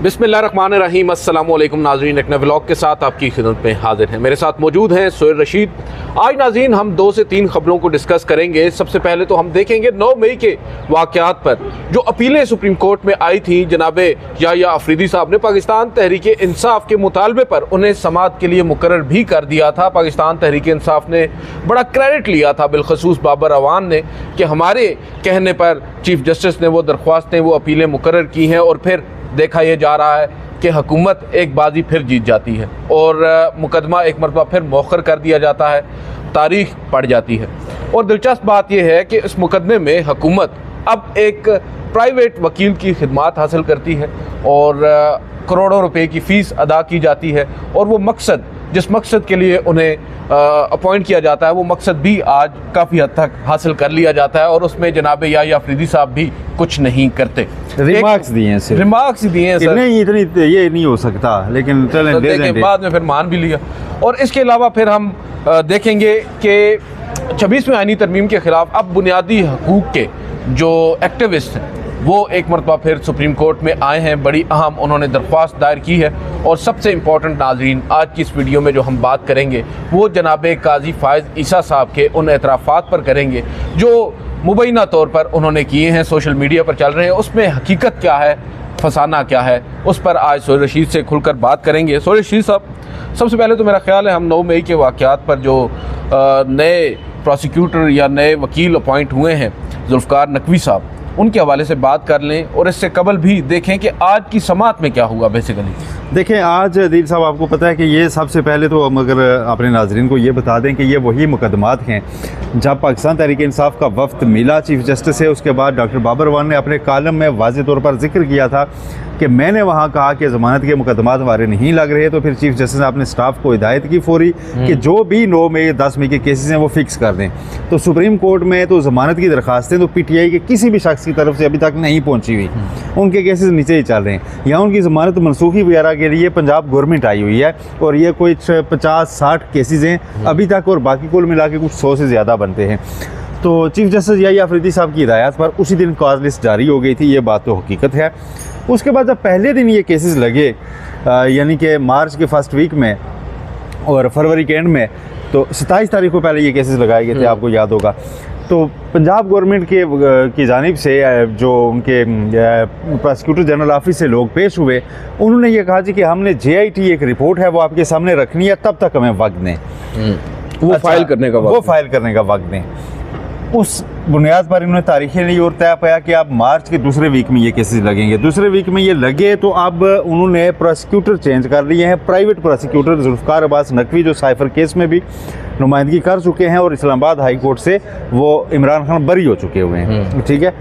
बिस्मिल्लाहिर्रहमानिर्रहीम। अस्सलामुअलैकुम नाज़रीन, एक नए व्लॉग के साथ आपकी खिदमत में हाजिर हैं। मेरे साथ मौजूद हैं सोहेल रशीद। आज नाज़रीन हम 2 से 3 खबरों को डिस्कस करेंगे। सबसे पहले तो हम देखेंगे 9 मई के वाक़यात पर जो अपीलें सुप्रीम कोर्ट में आई थी। जनाबे याह्या अफरीदी साहब ने पाकिस्तान तहरीक इंसाफ के मुतालबे पर उन्हें समाअत के लिए मुकर्रर भी कर दिया था। पाकिस्तान तहरीक इंसाफ ने बड़ा क्रेडिट लिया था, बिलखसूस बाबर अवान ने, कि हमारे कहने पर चीफ जस्टिस ने वो दरख्वास्तें, वो अपीलें मुकर्रर की हैं। और फिर देखा यह जा रहा है कि हुकूमत एक बाजी फिर जीत जाती है और मुकदमा एक मरतबा फिर मौखर कर दिया जाता है, तारीख पड़ जाती है। और दिलचस्प बात यह है कि इस मुकदमे में हुकूमत अब एक प्राइवेट वकील की खिदमात हासिल करती है और करोड़ों रुपए की फ़ीस अदा की जाती है। और वो मकसद, जिस मकसद के लिए उन्हें अपॉइंट किया जाता है, वो मकसद भी आज काफ़ी हद तक हासिल कर लिया जाता है। और उसमें जनाब याह्या अफरीदी साहब भी कुछ नहीं करते, रिमार्क्स दिए हैं सर, रिमार्क्स दिए हैं सर, नहीं इतनी ये नहीं हो सकता, लेकिन चलें दे देंगे। बाद में फिर मान भी लिया। और इसके अलावा फिर हम देखेंगे कि 26वीं आईनी तरमीम के ख़िलाफ़ अब बुनियादी हकूक़ के जो एक्टिविस्ट हैं वो एक मरतबा फिर सुप्रीम कोर्ट में आए हैं। बड़ी अहम उन्होंने दरख्वास्त दायर की है। और सबसे इम्पॉर्टेंट नाज़रीन, आज की इस वीडियो में जो हम बात करेंगे वो जनाब काजी फ़ाइज़ ईसा साहब के उन एतराफ़ात पर करेंगे जो मुबैना तौर पर उन्होंने किए हैं, सोशल मीडिया पर चल रहे हैं। उसमें हकीकत क्या है, फसाना क्या है, उस पर आज सोहेल रशीद से खुलकर बात करेंगे। सोहेल रशीद साहब, सबसे पहले तो मेरा ख्याल है हम 9 मई के वाक़यात पर जो नए प्रोसिक्यूटर या नए वकील अपॉइंट हुए हैं जुल्फ़िकार नकवी साहब, उनके हवाले से बात कर लें। और इससे कबल भी देखें कि आज की समाअत में क्या हुआ। बेसिकली देखें, आज दिल साहब आपको पता है कि ये सबसे पहले तो हम अगर अपने नाजरीन को ये बता दें कि ये वही मुकदमात हैं जब पाकिस्तान तहरीक इंसाफ का वफ्द मिला चीफ जस्टिस से। उसके बाद डॉक्टर बाबर अवान ने अपने कालम में वाज़ेह तौर पर जिक्र किया था कि मैंने वहाँ कहा कि ज़मानत के मुकदमात हमारे नहीं लग रहे। तो फिर चीफ जस्टिस ने अपने स्टाफ को हिदायत की फौरी कि जो भी 9 मई 10 मई के केसेस हैं वो फिक्स कर दें। तो सुप्रीम कोर्ट में तो ज़मानत की दरखास्तें तो PTI के किसी भी शख्स की तरफ से अभी तक नहीं पहुँची हुई, उनके केसेस नीचे ही चल रहे हैं। यहाँ उनकी ज़मानत मनसूखी वगैरह के लिए पंजाब गवर्नमेंट आई हुई है और ये कोई 50-60 केसेस हैं अभी तक, और बाकी कुल मिला के कुछ 100 से ज़्यादा बनते हैं। तो चीफ जस्टिस याह्या अफरीदी साहब की हिदायत पर उसी दिन कॉज लिस्ट जारी हो गई थी, ये बात तो हकीकत है। उसके बाद जब पहले दिन ये केसेस लगे, यानी कि मार्च के फर्स्ट वीक में और फरवरी के एंड में, तो 27 तारीख को पहले ये केसेस लगाए गए थे, आपको याद होगा। तो पंजाब गवर्नमेंट की जानिब से जो उनके प्रोसिक्यूटर जनरल ऑफिस से लोग पेश हुए, उन्होंने ये कहा जी कि हमने JIT एक रिपोर्ट है वो आपके सामने रखनी है, तब तक हमें वक्त दें, वो फाइल करने का वक्त दें। उस बुनियाद पर इन्होंने तारीखें ली और तय पाया कि अब मार्च के दूसरे वीक में ये केसेस लगेंगे। दूसरे वीक में ये लगे तो अब उन्होंने प्रोसिक्यूटर चेंज कर लिए हैं। प्राइवेट प्रोसिक्यूटर जुल्फ़िकार अब्बास नकवी जो साइफर केस में भी नुमाइंदगी कर चुके हैं और इस्लामाबाद हाई कोर्ट से वो इमरान खान बरी हो चुके हुए हैं, ठीक है।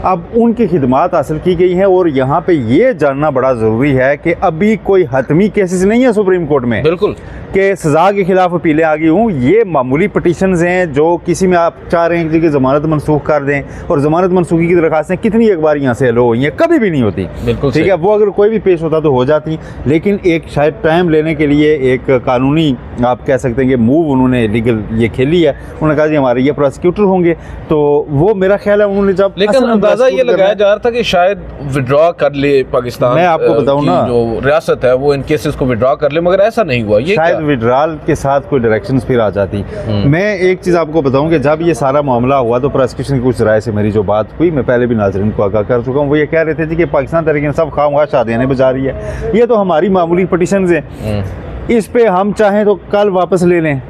अब उनकी खिदमात हासिल की गई हैं और यहाँ पे ये जानना बड़ा ज़रूरी है कि अभी कोई हतमी केसेस नहीं है सुप्रीम कोर्ट में, बिल्कुल, कि सज़ा के खिलाफ अपीलें आ गई हूँ। ये मामूली पटिशन्स हैं जो किसी में आप चाह रहे हैं कि ज़मानत मनसूख कर दें, और ज़मानत मनसूखी की दरखास्तें कितनी एक बार यहाँ से हलो हुई हैं, कभी भी नहीं होती, ठीक है। वो अगर कोई भी पेश होता तो हो जाती, लेकिन एक शायद टाइम लेने के लिए एक कानूनी आप कह सकते हैं कि मूव उन्होंने लीगल ये खेली है। उन्होंने कहा जी हमारे ये प्रोसिक्यूटर होंगे, तो वो मेरा ख्याल है उन्होंने जब, लेकिन अंदाजा ये लगाया जा रहा था कि शायद विड्रॉ कर ले पाकिस्तान, मैं आपको बताऊँ ना, जो रियासत है वो इन केसेस को विड्रॉ कर ले, मगर ऐसा नहीं हुआ। ये शायद विड्रॉल के साथ कोई डायरेक्शंस फिर आ जाती। मैं एक चीज़ आपको बताऊं कि जब ये सारा मामला हुआ तो प्रोसिक्यूशन की कुछ राय से मेरी जो बात हुई, मैं पहले भी नाज़रीन को आगाह कर चुका हूं, वो ये कह रहे थे जी कि पाकिस्तान तहरीक इंसाफ खामखा शादियां बजा रही है, ये तो हमारी मामूली पटिशन्स हैं, इस पे हम चाहें तो कल वापस ले लें,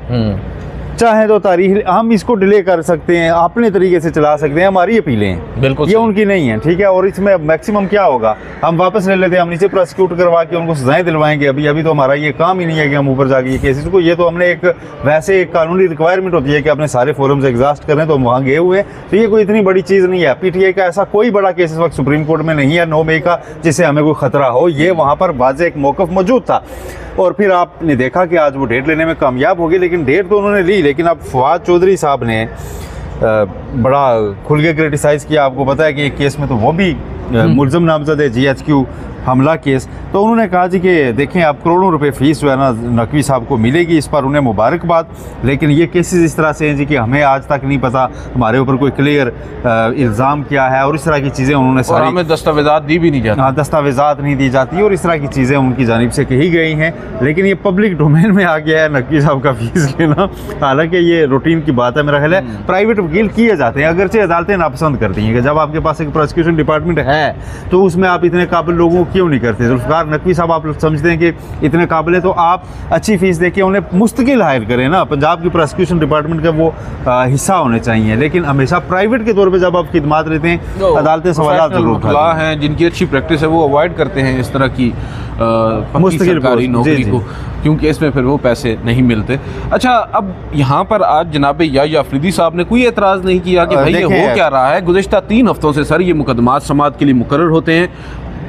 चाहे तो तारीख हम इसको डिले कर सकते हैं, अपने तरीके से चला सकते हैं, हमारी अपीलें हैं, बिल्कुल ये उनकी नहीं है, ठीक है। और इसमें मैक्सिमम क्या होगा, हम वापस ले लेते हैं, हम नीचे प्रोसिक्यूट करवा के उनको सजाएं दिलवाएंगे। अभी तो हमारा ये काम ही नहीं है कि हम ऊपर जाके ये केसेस को, ये तो हमने एक वैसे एक कानूनी रिक्वायरमेंट होती है कि अपने सारे फोरम्स एग्जॉस्ट करें, तो हम वहाँ गए हुए हैं, तो ये कोई इतनी बड़ी चीज़ नहीं है। PTI का ऐसा कोई बड़ा केस इस वक्त सुप्रीम कोर्ट में नहीं है 9 मई का जिससे हमें कोई खतरा हो, ये वहाँ पर वाज़ेह एक मौक़िफ़ मौजूद था। और फिर आपने देखा कि आज वो डेट लेने में कामयाब हो गए, लेकिन डेट तो उन्होंने ली, लेकिन अब फवाद चौधरी साहब ने बड़ा खुल के क्रिटिसाइज़ किया। आपको पता है कि एक केस में तो वो भी मुलज़म नामज़द है GHQ, हमला केस, तो उन्होंने कहा जी कि देखें आप करोड़ों रुपए फीस जो है ना नकवी साहब को मिलेगी, इस पर उन्हें मुबारकबाद, लेकिन ये केसेस इस तरह से हैं जी कि हमें आज तक नहीं पता हमारे ऊपर कोई क्लियर इल्ज़ाम क्या है और इस तरह की चीज़ें उन्होंने सारी, हमें दस्तावेजात दी भी नहीं जाती। हाँ, दस्तावेजात नहीं दी जाती और इस तरह की चीज़ें उनकी जानिब से कही गई हैं, लेकिन ये पब्लिक डोमेन में आ गया है नकवी साहब का फीस लेना। हालांकि ये रूटीन की बात है, मेरा ख्याल है प्राइवेट वकील किए जाते हैं, अगरचे अदालतें नापसंद करती हैं कि जब आपके पास एक प्रोसिक्यूशन डिपार्टमेंट है तो उसमें आप इतने काबिल लोगों को क्यों नहीं करते। जुल्फ़िकार नकवी साहब आप लोग समझते हैं कि इतने काबिल है तो आप अच्छी फीस देके उन्हें मुस्तकिल हायर करें ना, पंजाब की प्रोसिक्यूशन डिपार्टमेंट का वो हिस्सा होने चाहिए, लेकिन हमेशा प्राइवेट के तौर पर जब आप खिदमात लेते हैं अदालतें सवाल जरूर उठाती हैं। जिनकी अच्छी प्रैक्टिस है वो अवॉइड करते हैं इस तरह की मुस्तकिल सरकारी नौकरी को, क्योंकि इसमें फिर वो पैसे नहीं मिलते। अच्छा, अब यहाँ पर आज जनाब याह्या अफरीदी साहब ने कोई एतराज़ नहीं किया कि भाई ये हो क्या रहा है। गुज़िश्ता 3 हफ्तों से सर ये मुकदमात समाअत के लिए मुकर्रर होते हैं,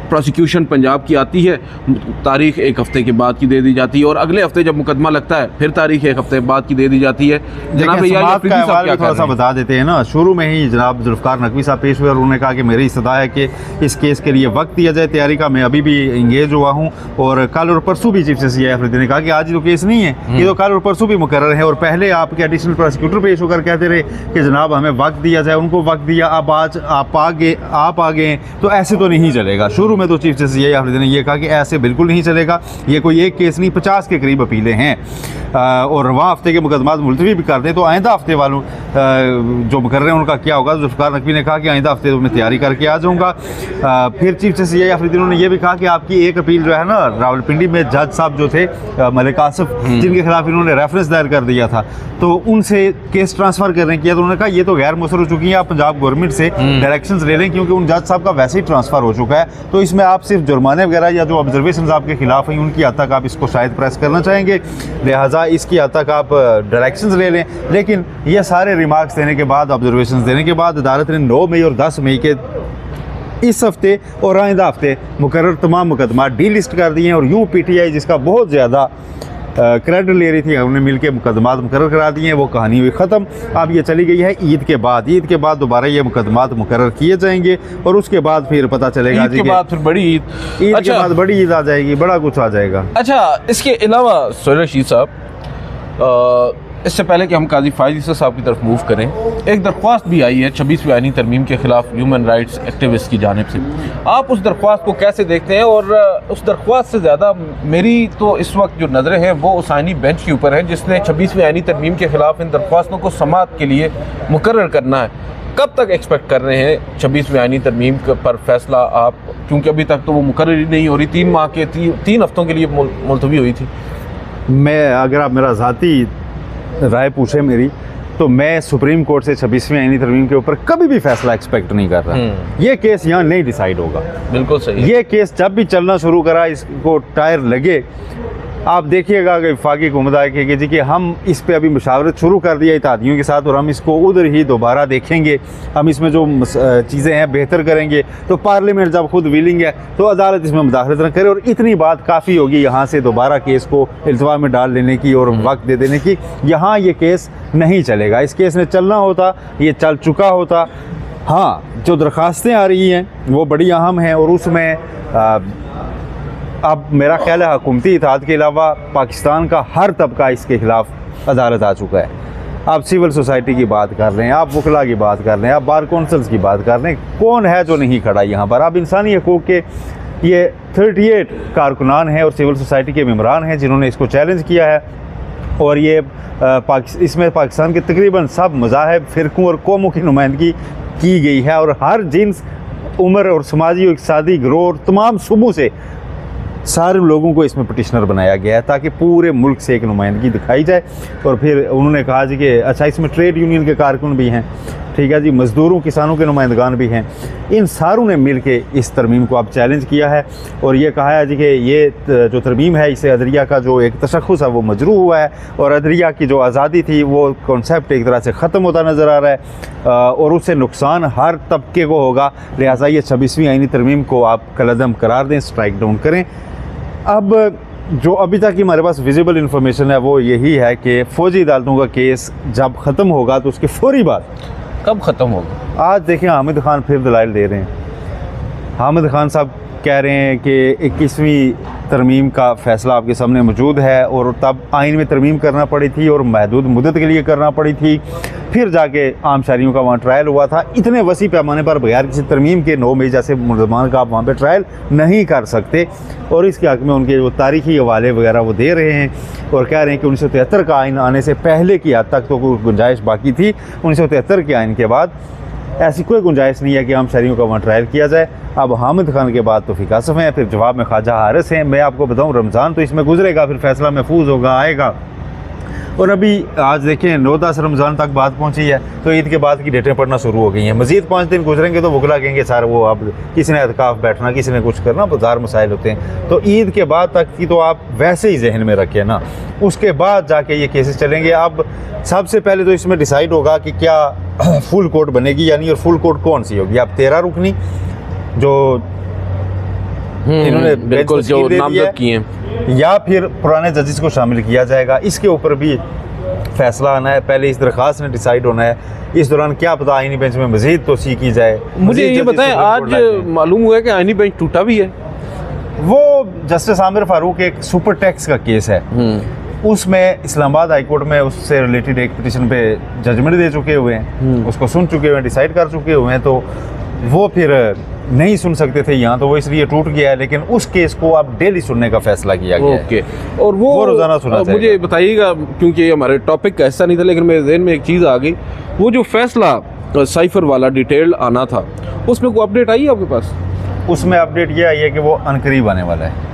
प्रोसिक्यूशन पंजाब की आती है, तारीख 1 हफ्ते के बाद की दे दी जाती है और अगले हफ्ते जब मुकदमा लगता है फिर तारीख 1 हफ्ते बाद की दे दी जाती है। जनाब याह्या अफरीदी साहब क्या थोड़ा सा बता देते हैं ना, शुरू में ही जनाब जुल्फ़िकार नकवी साहब पेश हुए और उन्होंने कहा कि मेरी इस्तदा है कि इस केस के लिए वक्त दिया जाए तैयारी का, मैं अभी भी इंगेज हुआ हूँ और कल और परसों भी चीफ जस्टिस याह्या अफरीदी ने कहा कि आज तो केस नहीं है, ये तो कल और परसों भी मुकर्रर है और पहले आपके एडिशनल प्रोसिक्यूटर पेश होकर कहते रहे कि जनाब हमें वक्त दिया जाए, उनको वक्त दिया, अब आज आप आ गए, तो ऐसे तो नहीं चलेगा। शुरू में तो चीफ जस्टिस याह्या अफरीदी ने यह कहा कि ऐसे बिल्कुल नहीं चलेगा, ये कोई एक केस नहीं 50 के करीब अपीलें हैं और रवां हफ्ते के मुकदमात मुलतवी भी कर दें तो आइंदा हफ्ते वालों जो मुकर्रर हैं उनका क्या होगा। जुल्फ़िकार नकवी ने कहा कि आइंदा हफ्ते मैं तैयारी करके आ जाऊँगा। फिर चीफ जस्टिस याह्या अफरीदी ने यह भी कहा कि आपकी एक अपील जो है ना रावलपिंडी में जज साहब जो थे मलिक आसिफ, जिनके खिलाफ इन्होंने रेफरेंस दायर कर दिया था, तो उनसे केस ट्रांसफ़र करने किया, तो उन्होंने कहा ये तो गैर मुसर हो चुकी है, आप पंजाब गवर्नमेंट से डायरेक्शंस ले लें क्योंकि उन जज साहब का वैसे ही ट्रांसफ़र हो चुका है, तो इसमें आप सिर्फ जुर्माने वगैरह या जो ऑब्जर्वेशन आपके खिलाफ हैं उनकी हद तक आप इसको शायद प्रेस करना चाहेंगे, लिहाजा इसकी हद तक आप डायरेक्शंस ले लें। लेकिन ये सारे रिमार्क्स देने के बाद, ऑब्जर्वेशन देने के बाद अदालत ने 9 मई और 10 मई के इस हफ्ते और आइंदा हफ्ते मुकर्रर तमाम मुकदमा डीलिस्ट कर दिए हैं और यूँ PTI जिसका बहुत ज़्यादा क्रेडिट ले रही थी, हमने मिलकर मुकदमात मुकर्रर करा दिए हैं, वो कहानी हुई ख़त्म। अब ये चली गई है ईद के बाद, ईद के बाद दोबारा ये मुकदमात मुकर्रर किए जाएंगे और उसके बाद फिर पता चलेगा ईद के बाद फिर बड़ी ईद, ईद के बाद बड़ी ईद आ जाएगी, बड़ा कुछ आ जाएगा। अच्छा, इसके अलावा सोहेल रशीद साहब, इससे पहले कि हम काजी फायज ईसा साहब की तरफ मूव करें, एक दरख्वास्त भी आई है 26वीं आईनी तरमीम के ख़िलाफ़ ह्यूमन राइट्स एक्टिविस्ट की जानिब से। आप उस दरख्वास्त को कैसे देखते हैं? और उस दरख्वास्त से ज़्यादा मेरी तो इस वक्त जो नज़रें हैं वो उस आईनी बेंच के ऊपर हैं जिसने 26वीं आईनी तरमीम के ख़िलाफ़ इन दरख्वास्तों को समाअत के लिए मुकर्रर करना है। कब तक एक्सपेक्ट कर रहे हैं 26वीं आईनी तरमीम पर फैसला आप, क्योंकि अभी तक तो वो मुकर्रर ही नहीं हो रही, 3 माह के 3 हफ्तों के लिए मुलतवी हुई थी। मैं अगर आप मेरा ज़ाती राय पूछे मेरी, तो मैं सुप्रीम कोर्ट से 26वीं आईनी तरमीम के ऊपर कभी भी फैसला एक्सपेक्ट नहीं कर रहा। ये केस यहाँ नहीं डिसाइड होगा। बिल्कुल सही। ये केस जब भी चलना शुरू करा, इसको टायर लगे, आप देखिएगा कि वफाकी हुकूमत आएगी जी कि हम इस पे अभी मुशावरत शुरू कर दिया इत्तेहादियों के साथ और हम इसको उधर ही दोबारा देखेंगे, हम इसमें जो चीज़ें हैं बेहतर करेंगे, तो पार्लियामेंट जब खुद विलिंग है तो अदालत इसमें मुदाखलत न करे और इतनी बात काफ़ी होगी यहाँ से दोबारा केस को इल्तवा में डाल देने की और वक्त दे देने की। यहाँ ये केस नहीं चलेगा। इस केस ने चलना होता, ये चल चुका होता। हाँ, जो दरख्वास्तें आ रही हैं वो बड़ी अहम हैं और उसमें अब मेरा ख्याल है हुकूमती इत्तेहाद के अलावा पाकिस्तान का हर तबका इसके ख़िलाफ़ अदालत आ चुका है। आप सिविल सोसाइटी की बात कर रहे हैं, आप वकला की बात कर रहे हैं, आप बार कौंसल्स की बात कर रहे हैं, कौन है जो नहीं खड़ा यहाँ पर? आप इंसानी हकूक़ के ये 38 कारकुनान हैं और सिविल सोसाइटी के मेम्बरान हैं जिन्होंने इसको चैलेंज किया है और ये इसमें पाकिस्तान के तकरीबन सब मज़ाहिब, फ़िरक़ों और कौमों की नुमाइंदगी की गई है और हर जिन्स, उम्र और समाजी और इक़्तिसादी गिरोह और तमाम सूबों से सारे लोगों को इसमें पटिशनर बनाया गया है ताकि पूरे मुल्क से एक नुमाइंदगी दिखाई जाए। और फिर उन्होंने कहा जी कि अच्छा इसमें ट्रेड यूनियन के कारकुन भी हैं, ठीक है जी, मज़दूरों किसानों के नुमाइंदगान भी हैं, इन सारों ने मिल के इस तरमीम को अब चैलेंज किया है और ये कहा है जी कि ये जो तरमीम है इससे अदलिया का जो एक तशख़्ख़ुस है वो मजरू हुआ है और अदलिया की जो आज़ादी थी वो कॉन्सेप्ट एक तरह से ख़त्म होता नज़र आ रहा है और उससे नुकसान हर तबके को होगा। लिहाजा ये 26वीं आईनी तरमीम को आप कलअदम करार दें, स्ट्राइक डाउन करें। अब जो अभी तक की हमारे पास विजिबल इन्फॉर्मेशन है वो यही है कि फ़ौजी अदालतों का केस जब ख़त्म होगा तो उसके फौरी बाद, कब ख़त्म होगा? आज देखें हामिद खान फिर दलाइल दे रहे हैं। हामिद खान साहब कह रहे हैं कि 21वीं तरमीम का फ़ैसला आपके सामने मौजूद है और तब आइन में तरमीम करना पड़ी थी और महदूद मुद्दत के लिए करना पड़ी थी, फिर जाके आम शहरियों का वहाँ ट्रायल हुआ था। इतने वसी पैमाने पर बगैर किसी तरमीम के 9 मई जैसे मुलजमान का आप वहाँ पे ट्रायल नहीं कर सकते और इसके हक़ में उनके जो तारीख़ी हवाले वगैरह वो दे रहे हैं और कह रहे हैं कि 1973 का आइन आने से पहले की हद तक तो कोई गुंजाइश बाकी थी। 1973 के आइन के बाद ऐसी कोई गुंजाइश नहीं है कि आम शहरियों का वहाँ ट्रायल किया जाए। अब हामिद खान के बाद तो फ़िकासफ़ हैं, फिर जवाब में ख्वाजा हारिस हैं। मैं आपको बताऊँ रमज़ान तो इसमें गुजरेगा, फिर फ़ैसला महफूज होगा, आएगा। और अभी आज देखें 9-10 रमज़ान तक बात पहुंची है तो ईद के बाद की डेटें पढ़ना शुरू हो गई हैं। मज़ीद 5 दिन गुजरेंगे तो भुगला कहेंगे सर वो अब किसी ने एतकाफ़ बैठना, किसी ने कुछ करना, बाजार मसाइल होते हैं। तो ईद के बाद तक की तो आप वैसे ही जहन में रखें ना, उसके बाद जाके ये केसेस चलेंगे। अब सबसे पहले तो इसमें डिसाइड होगा कि क्या फुल कोर्ट बनेगी या नहीं, और फुल कोर्ट कौन सी होगी। अब 13 रुकनी जो इन्होंने बिल्कुल जो नामजद किए हैं, या फिर पुराने जजेस को शामिल किया जाएगा, इसके ऊपर भी फैसला आना है। पहले इस दरख्वास्त ने डिसाइड होना है। इस दौरान क्या पता आईनी बेंच में मजीद तोसी की जाए। मुझे ये बताएं, आज मालूम हुआ है कि आईनी बेंच टूटा भी है। वो जस्टिस आमिर फारूक एक सुपर टैक्स का केस है, उसमें इस्लामाबाद हाई कोर्ट में उससे रिलेटेड एक पिटीशन पे जजमेंट दे चुके हुए हैं, उसको सुन चुके हुए हैं, डिसाइड कर चुके हुए हैं। तो वो फिर नहीं सुन सकते थे यहाँ, तो वो इसलिए टूट गया है। लेकिन उस केस को अब डेली सुनने का फैसला किया गया है। ओके। और वो रोजाना सुना जाएगा। मुझे बताइएगा, क्योंकि ये हमारे टॉपिक का हिस्सा नहीं था लेकिन मेरे जहन में एक चीज़ आ गई, वो जो फैसला साइफर वाला डिटेल आना था, उसमें कोई अपडेट आई है आपके पास? उसमें अपडेट ये आई है कि वो अनकरीब आने वाला है।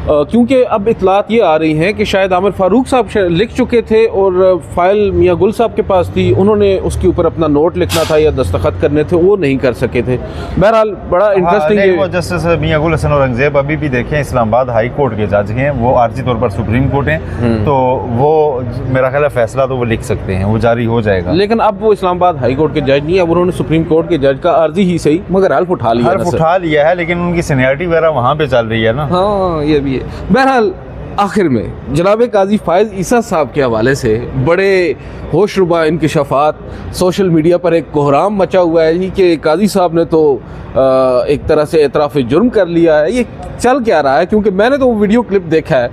क्योंकि अब इतलात ये आ रही हैं कि शायद आमिर फारूक साहब लिख चुके थे और फाइल मियाँ गुल साहब के पास थी, उन्होंने उसके ऊपर अपना नोट लिखना था या दस्तखत करने थे, वो नहीं कर सके थे। बहरहाल बड़ा इंटरेस्टिंग है। वो जस्टिस मियाँ गुल हसन औरंगजेब अभी भी देखें इस्लामाबाद हाई कोर्ट के जज हैं, वो आर्जी तौर पर सुप्रीम कोर्ट हैं, तो वो मेरा ख्याल है फैसला तो वो लिख सकते हैं, वो जारी हो जाएगा। लेकिन अब वो इस्लामाबाद हाई कोर्ट के जज नहीं है, अब उन्होंने सुप्रीम कोर्ट के जज का आर्जी ही सही मगर हल्फ उठा लिया है, लेकिन उनकी सीनियरिटी वगैरह वहाँ पे चल रही है ना। हाँ, ये भी है। बहरहाल आखिर में जनाब काजी फायज़ ईसा साहब के हवाले से बड़े होशरुबा इंकशाफात, सोशल मीडिया पर एक कोहराम मचा हुआ है जी कि काजी साहब ने तो एक तरह से एतराफ़ जुर्म कर लिया है। ये चल क्या रहा है? क्योंकि मैंने तो वो वीडियो क्लिप देखा है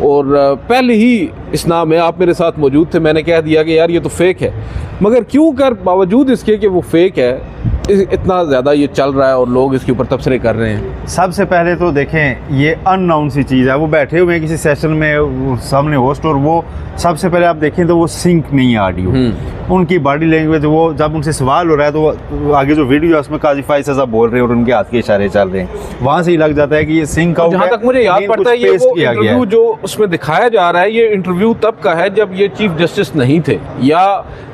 और पहले ही इस नाम में आप मेरे साथ मौजूद थे, मैंने कह दिया कि यार ये तो फेक है, मगर क्यों कर बावजूद इसके कि वो फेक है इतना ज़्यादा ये चल रहा है और लोग इसके ऊपर तबसरे कर रहे हैं। सबसे पहले तो देखें ये अननाउन सी चीज़ है, वो बैठे हुए हैं किसी सेशन में सामने होस्ट, और वो सबसे पहले आप देखें तो वो सिंक नहीं है ऑडियो, उनकी बॉडी लैंग्वेज, वो जब उनसे सवाल हो रहा है तो आगे जो वीडियो है उसमें काजी फायज़ साहब बोल रहे हैं और उनके हाथ के इशारे चल रहे हैं, वहाँ से ही लग जाता है कि ये सिंक आउट है। जहाँ तक मुझे याद पड़ता है ये वो इंटरव्यू जो उसमें दिखाया जा रहा है, ये इंटरव्यू तब का है जब ये चीफ जस्टिस नहीं थे या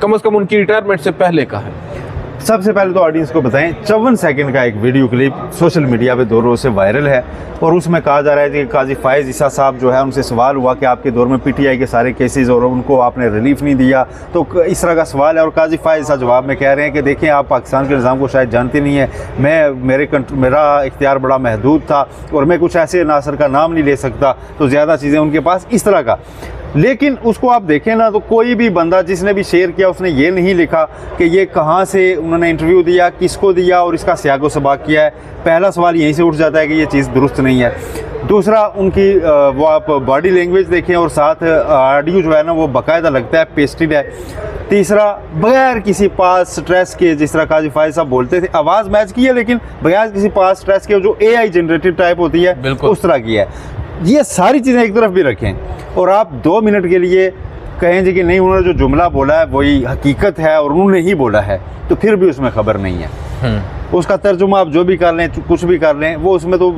कम से कम उनकी रिटायरमेंट से पहले का है। सबसे पहले तो ऑडियंस को बताएं, 54 सेकंड का एक वीडियो क्लिप सोशल मीडिया पे 2 रोज़ से वायरल है और उसमें कहा जा रहा है कि काजी फायज़ ईसा साहब जो है उनसे सवाल हुआ कि आपके दौर में पीटीआई के सारे केसेस और उनको आपने रिलीफ नहीं दिया, तो इस तरह का सवाल है। और काजी फायज़ ईसा जवाब में कह रहे हैं कि देखें आप पाकिस्तान के निज़ाम को शायद जानते नहीं है, मेरा इख्तियार बड़ा महदूद था और मैं कुछ ऐसे नासर का नाम नहीं ले सकता, तो ज़्यादा चीज़ें उनके पास, इस तरह का। लेकिन उसको आप देखें ना तो कोई भी बंदा जिसने भी शेयर किया उसने ये नहीं लिखा कि ये कहाँ से उन्होंने इंटरव्यू दिया, किसको दिया और इसका सियागो सबाक किया है। पहला सवाल यहीं से उठ जाता है कि ये चीज़ दुरुस्त नहीं है। दूसरा, उनकी वो आप बॉडी लैंग्वेज देखें और साथ ऑडियो जो है ना वो बाकायदा लगता है पेस्टेड है। तीसरा, बगैर किसी पास स्ट्रेस के, जिस तरह काजी फायज़ साहब बोलते थे, आवाज़ मैच की है लेकिन बगैर किसी पास स्ट्रेस के जो AI जनरेटेड टाइप होती है उस तरह की है। ये सारी चीज़ें एक तरफ भी रखें और आप 2 मिनट के लिए कहें जी कि नहीं उन्होंने जो जुमला बोला है वही हकीकत है और उन्होंने ही बोला है, तो फिर भी उसमें खबर नहीं है। उसका तर्जुमा आप जो भी कर लें, कुछ भी कर लें, वो उसमें तो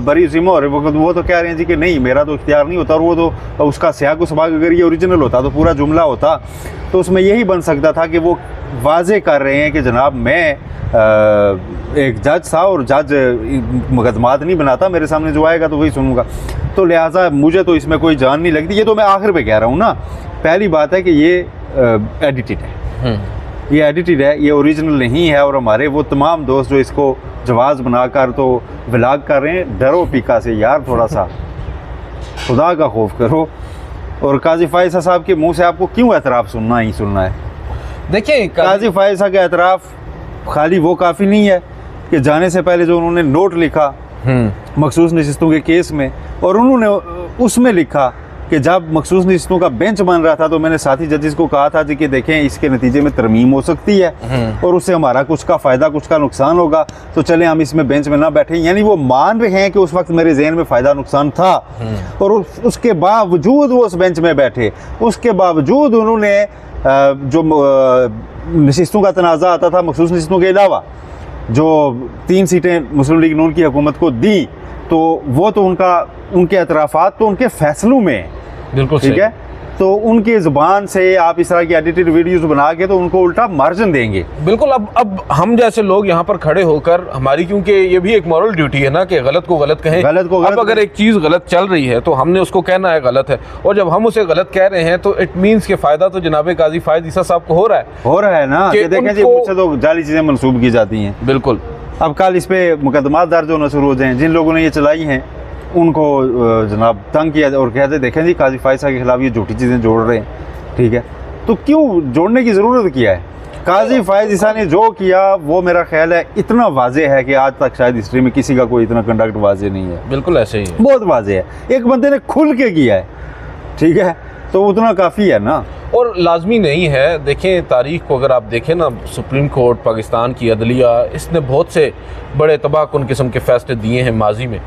बड़ी जिम्मा हो रही है। वो तो कह रहे हैं जी कि नहीं मेरा तो इख्तियार नहीं होता, और वो तो उसका सियाग व सबाक अगर ये ओरिजिनल होता तो पूरा जुमला होता, तो उसमें यही बन सकता था कि वो वाजे कर रहे हैं कि जनाब मैं एक जज था और जज मुकदमात नहीं बनाता, मेरे सामने जो आएगा तो वही सुनूंगा, तो लिहाजा मुझे तो इसमें कोई जान नहीं लगती। ये तो मैं आखिर पे कह रहा हूँ ना। पहली बात है कि ये एडिटेड है, ये एडिटेड है, ये ओरिजिनल नहीं है। और हमारे वो तमाम दोस्त जो इसको जवाज़ बनाकर तो व्लॉग कर रहे हैं, डरो पीका से यार, थोड़ा सा खुदा का खौफ करो। और काजी फायज़ साहब के मुँह से आपको क्यों एतराफ़ सुनना ही सुनना है? देखिए काजी फायज़ साहब का एतराफ़ खाली वो काफ़ी नहीं है कि जाने से पहले जो उन्होंने नोट लिखा मखसूस नशिस्तों के केस में, और उन्होंने उसमें लिखा कि जब मखसूस नशिस्तों का बेंच बन रहा था तो मैंने साथी जजेस को कहा था जी कि देखें इसके नतीजे में तरमीम हो सकती है और उससे हमारा कुछ का फ़ायदा कुछ का नुकसान होगा, तो चले हम इसमें बेंच में ना बैठें। यानी वो मान रहे हैं कि उस वक्त मेरे जहन में फ़ायदा नुकसान था, और उसके बावजूद वो उस बेंच में बैठे, उसके बावजूद उन्होंने जो नशिस्तों का तनाज़ा आता था मखसूस नशिस्तों के अलावा जो 3 सीटें मुस्लिम लीग नून की हुकूमत को दी, तो वो तो उनके एतराफ़ात तो उनके फैसलों में है, बिल्कुल ठीक है। तो उनकी ज़ुबान से आप इस तरह की एडिटेड वीडियोस बना के तो उनको उल्टा मार्जिन देंगे। बिल्कुल। अब हम जैसे लोग यहाँ पर खड़े होकर हमारी, क्योंकि ये भी एक मॉरल ड्यूटी है ना कि गलत को गलत कहें, गलत को गलत। अब अगर एक चीज़ गलत चल रही है तो हमने उसको कहना है गलत है, और जब हम उसे गलत कह रहे हैं तो इट मीन्स के फ़ायदा तो जनाब काजी फायद ईसा साहब को हो रहा है ना, कि देखें जी मुझसे तो जाली चीज़ें मनसूब की जाती हैं। बिल्कुल। अब कल इस पे मुकदमा दर्ज होना शुरू हो जाएँ, जिन लोगों ने ये चलाई हैं उनको जनाब तंग किया और कहते देखें जी काजी फायद साहब के खिलाफ ये झूठी चीज़ें जोड़ रहे हैं, ठीक है। तो क्यों जोड़ने की ज़रूरत क्या है? काजी फायद ईसा ने जो किया वो मेरा ख्याल है इतना वाजे है कि आज तक शायद हिस्ट्री में किसी का कोई इतना कंडक्ट वाजे नहीं है। बिल्कुल ऐसे ही है, बहुत वाजे है, एक बंदे ने खुल के किया है, ठीक है, तो उतना काफ़ी है ना। और लाजमी नहीं है। देखें तारीख़ को अगर आप देखें ना, सुप्रीम कोर्ट, पाकिस्तान की अदलिया, इसने बहुत से बड़े तबाहकुन किस्म के फ़ैसले दिए हैं माजी में,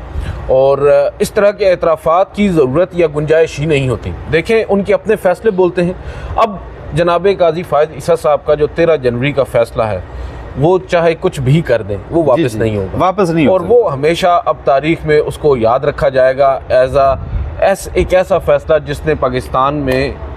और इस तरह के एतराफ़ात की ज़रूरत या गुंजाइश ही नहीं होती। देखें उनके अपने फ़ैसले बोलते हैं। अब जनाब काजी फायद ईसा साहब का जो 13 जनवरी का फ़ैसला है वो चाहे कुछ भी कर दें वो वापस नहीं होगा, वापस नहीं, और वो हमेशा अब तारीख़ में उसको याद रखा जाएगा एक ऐसा फ़ैसला जिसने पाकिस्तान में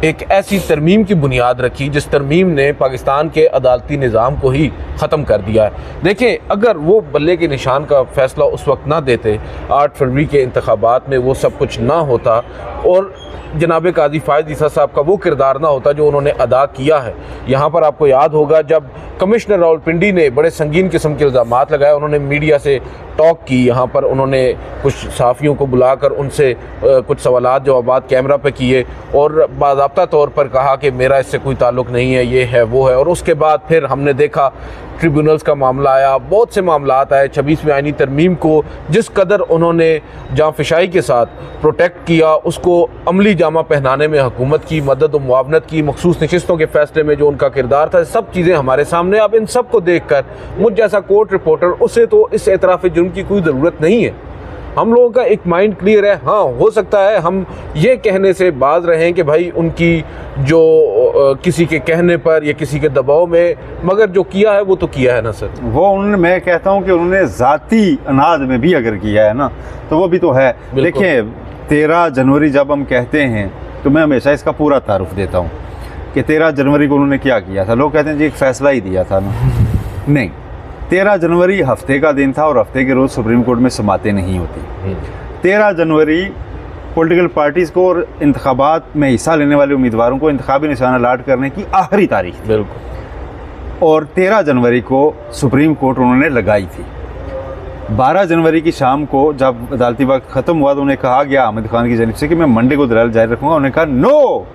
एक ऐसी तरमीम की बुनियाद रखी जिस तरमीम ने पाकिस्तान के अदालती निज़ाम को ही ख़त्म कर दिया है। देखें अगर वो बल्ले के निशान का फ़ैसला उस वक्त ना देते, 8 फरवरी के इंतखाबात में वो सब कुछ ना होता, और जनाब काजी फायद ईसा साहब का वो किरदार ना होता जो उन्होंने अदा किया है। यहाँ पर आपको याद होगा जब कमिश्नर रावलपिंडी ने बड़े संगीन किस्म के इल्ज़ामात लगाए, उन्होंने मीडिया से टॉक की, यहाँ पर उन्होंने कुछ सहाफ़ियों को बुलाकर उनसे कुछ सवालात जवाबात कैमरा पे किए और बाज़ाब्ता तौर पर कहा कि मेरा इससे कोई ताल्लुक़ नहीं है, ये है वो है। और उसके बाद फिर हमने देखा ट्रिब्यूनल्स का मामला आया, बहुत से मामलात आए। 26वीं आईनी तरमीम को जिस कदर उन्होंने जाँफिशाई के साथ प्रोटेक्ट किया, उसको अमली जामा पहनाने में हुकूमत की मदद और मुआवनत की, मखसूस नशिस्तों के फ़ैसले में जो उनका किरदार था, सब चीज़ें हमारे सामने। अब इन सब को देख कर मुझ जैसा कोर्ट रिपोर्टर, उसे तो इस एतराफ़ जुर्म की कोई ज़रूरत नहीं है। हम लोगों का एक माइंड क्लियर है। हाँ, हो सकता है हम ये कहने से बाज रहें कि भाई उनकी जो किसी के कहने पर या किसी के दबाव में, मगर जो किया है वो तो किया है ना सर। वो उन्होंने, मैं कहता हूँ कि उन्होंने ज़ाती अनाद में भी अगर किया है ना तो वो भी तो है। देखिए 13 जनवरी जब हम कहते हैं तो मैं हमेशा इसका पूरा तारुफ देता हूँ कि 13 जनवरी को उन्होंने क्या किया था। लोग कहते हैं जी एक फ़ैसला ही दिया था ना, नहीं, 13 जनवरी हफ्ते का दिन था और हफ्ते के रोज़ सुप्रीम कोर्ट में समातें नहीं होती। 13 जनवरी पॉलिटिकल पार्टीज़ को और इंतखाबात में हिस्सा लेने वाले उम्मीदवारों को इंतखाबी निशाना अलाट करने की आखिरी तारीख थी। बिल्कुल। और 13 जनवरी को सुप्रीम कोर्ट उन्होंने लगाई थी। 12 जनवरी की शाम को जब अदालती वक्त ख़त्म हुआ तो उन्हें कहा गया अहमद खान की जानिब से कि मैं मंडे को दलाल जारी रखूँगा। उन्होंने कहा नो,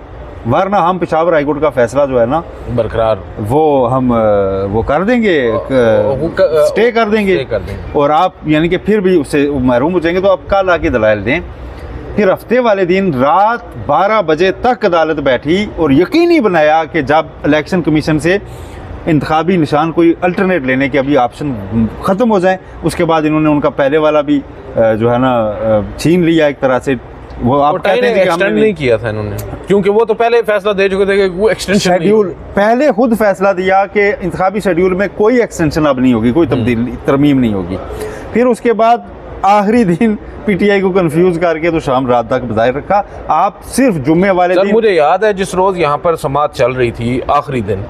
वरना हम पेशावर हाईकोर्ट का फैसला जो है ना बरकरार, वो हम वो कर देंगे, स्टे कर देंगे, और आप यानी कि फिर भी उससे महरूम हो जाएंगे, तो आप कल आके दलाल दें। फिर हफ्ते वाले दिन रात 12 बजे तक अदालत बैठी और यकीनी बनाया कि जब इलेक्शन कमीशन से इंतखाबी निशान कोई अल्टरनेट लेने के अभी ऑप्शन ख़त्म हो जाए, उसके बाद इन्होंने उनका पहले वाला भी जो है ना छीन लिया एक तरह से। वो आप कहते हैं कि एक्सटेंड नहीं किया था इन्होंने, क्योंकि वो तो पहले फैसला दे चुके थे कि वो एक्सटेंशन शेड्यूल पहले खुद फैसला दिया कि इंतखाबी शेड्यूल में कोई एक्सटेंशन अब नहीं होगी, कोई तब्दीली तरमीम नहीं होगी। फिर उसके बाद आखिरी दिन पीटीआई को कंफ्यूज करके तो शाम रात तक बजाय रखा। आप सिर्फ जुम्मे वाले दिन, मुझे याद है जिस रोज़ यहाँ पर समात चल रही थी आखिरी दिन,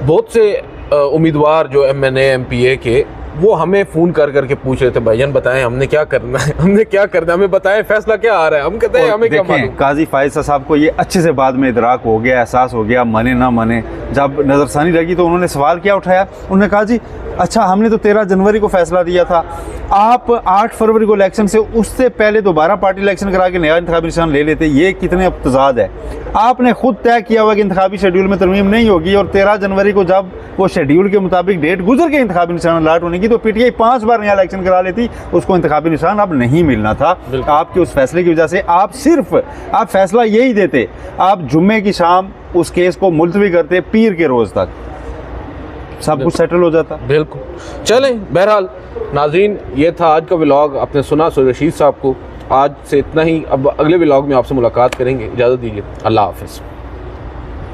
बहुत से उम्मीदवार जो MNA MPA के, वो हमें फ़ोन कर करके पूछ रहे थे भाईजान बताएं हमने क्या करना है, हमने क्या करना है, हमें बताएं फैसला क्या आ रहा है। हम कहते हैं हमें क्या मालूम। काजी फायद साहब को ये अच्छे से बाद में इदराक हो गया, एहसास हो गया, माने ना माने। जब नज़रसानी लगी तो उन्होंने सवाल क्या उठाया, उन्होंने कहा जी अच्छा, हमने तो 13 जनवरी को फैसला दिया था, आप 8 फरवरी को इलेक्शन से उससे पहले दोबारा पार्टी इलेक्शन करा के नया इंतखाबी निशान ले लेते। ये कितने तजाद है। आपने खुद तय किया हुआ कि इंतखाबी शेड्यूल में तरमीम नहीं होगी, और 13 जनवरी को जब वो शेड्यूल के मुताबिक डेट गुजर के इंतखाबी निशान अलाट होने की, तो पीटीआई 5 बार नया इलेक्शन करा लेती, उसको इंतखाबी निशान अब नहीं मिलना था। आपके उस फैसले की वजह से आप फैसला यही देते, आप जुम्मे की शाम उस केस को मुलतवी करते, पीर के रोज़ तक सब कुछ सेटल हो जाता। बिल्कुल। चलें, बहरहाल नाज़रीन, ये था आज का व्लॉग। आपने सुना सोहेल रशीद साहब को। आज से इतना ही, अब अगले व्लॉग में आपसे मुलाकात करेंगे। इजाज़त दीजिए, अल्लाह हाफ़िज़।